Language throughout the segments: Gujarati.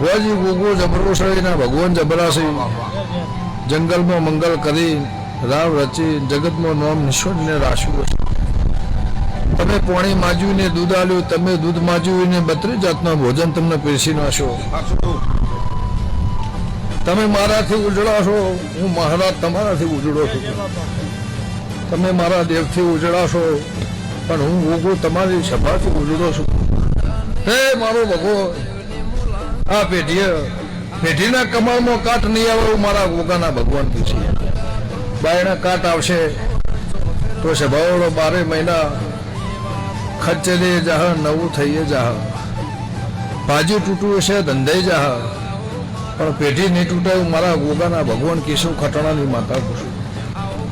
વાજી ગોગો જબરો છે ના ભગવાન જબરા છે જંગલમાં મંગલ કરી રાવ રચી જગતમાં નામ નિશ્વરને રાખ્યું છે તમે પાણી માજ્યું ને દૂધ આલ્યું તમે દૂધ માજ્યું ને 32 જાતના ભોજન તમને પીરસી નાશો તમે મારાથી ઉજળા છો હું મહારાજ તમારાથી ઉજળો છું તમે મારા દેવથી ઉજળા છો પણ હું ગોગો તમારી સભાથી ઉજળો છું હે મારો ભગો આ પેઢીના કમળમાં કાટ નહીં આવે મારા ગોગાના ભગવાન પૂછી બાયણા કાટ આવશે તો સભાઓનો 12 મહિના ખર્ચે જાહ નવું થઈએ જાહ ભાજી તૂટવું છે ધંધાઈ જાહ પણ પેઢી નહીં તૂટાયું મારા ગોગાના ભગવાન કેશવ ખટાણાની માતા પૂછું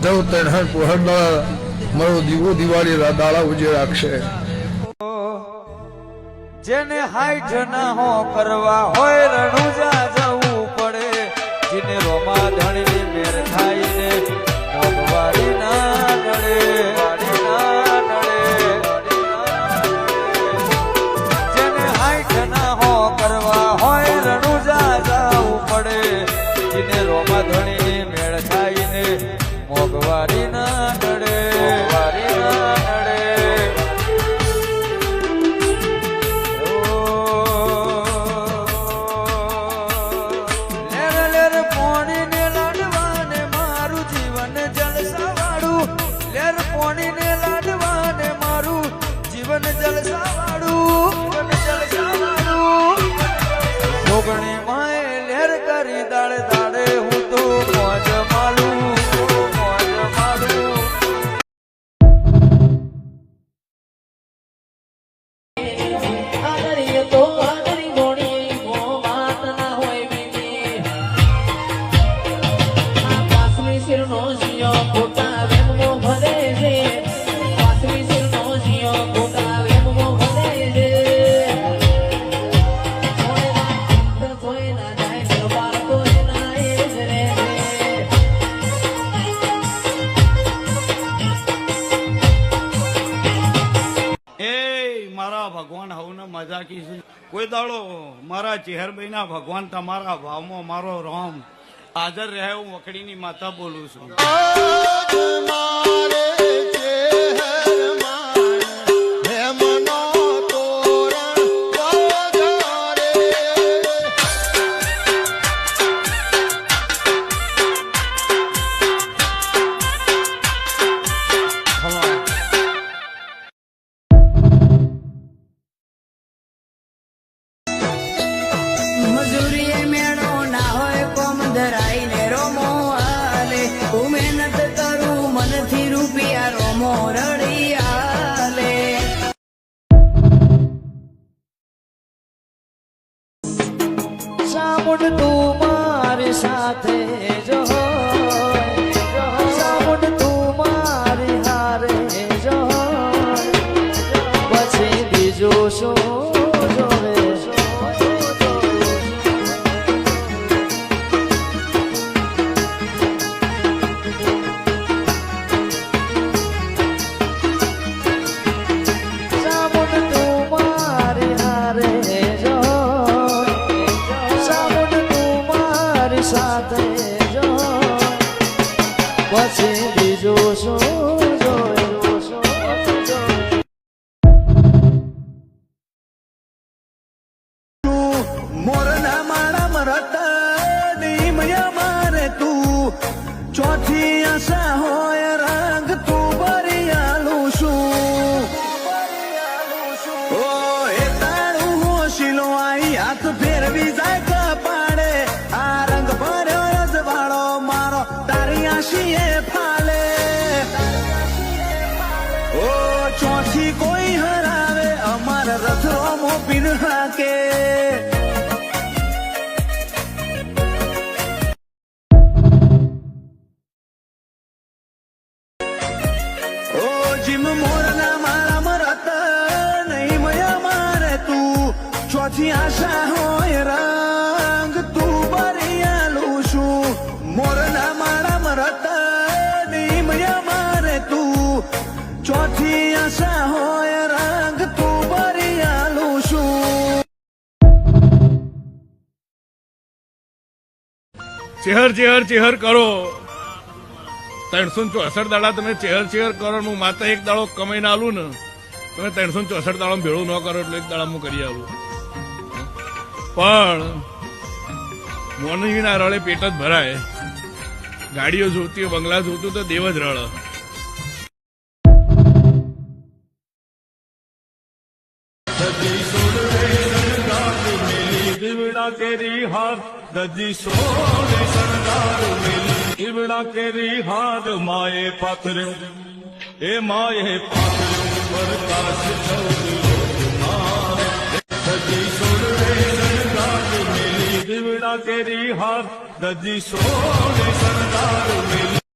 જવું તણહર પોહરના મારો દીવો દિવાળી દાડા ઉજે રાખશે જેને હાઈઠ ના હો કરવા હોય રણુજા જવું પડે જેને રોમા ધણીની મેર થાય ને મોગવારી ના નડે જેને હાઈઠ ના હો કરવા હોય રણુજા જવું પડે જેને રોમા ધણીની મેર થાય ને મોગવારી ના નડે જોગણી માએ લેર કરી દાડે દાડે હું તો મોજ માલું ભગવાન હવને મજા કીશું કોઈ દાડો મારા ચેહરભાઈના ભગવાન તમારા ભાવમાં મારો રામ હાજર રહે હું વખડીની માતા બોલું છું સામુંડ તું મારી સાથે જો સામુંડ તું મારી હારે જો પછી બીજું શું જોવે પછી બીજું શું મોરના માળા મરતા નિમયા મારે તું ચોથી આશા હોય રંગ તું બરિયાલું શું ઓ એ તારું હોશીલો આઈ હાથ ફેરવી જાય કપાડે આ રંગ ભર્યો રજવાળો મારો તારી આશીએ ફાલે ઓ ચોથી કોઈ હરાવે અમારા રથરો મોપીન હાકે જીમ મોરના મારા મરત નહીં મયા મારે તું ચોથી આશા હોય રંગ તું બરિયાલું શું મોરના મારા મરત નહીં મયા મારે તું ચોથી આશા હોય રંગ તું ચેહર ચેહર ચેહર કરો 364 દાડા તમે ચેહર ચેહર કરો ને હું માત્ર એક દાડો કમાઈને આલું ને તમે 364 દાડા ભેળું ન કરો એટલે એક દાડા હું કરી આવું પણ મોનવીના રળે પેટ જ ભરાય ગાડીઓ જોતી હોય બંગલા જોતું તો દેવ જ રળ ઈવડા કેરી હાર દજી સોને શણગાર મેલી ઈવડા કેરી હાર માએ પાથરે એ માએ પાથરે પ્રકાશ દજી સોને શણગાર મેલી ઈવડા કેરી હાર દજી સોને શણગાર મેલી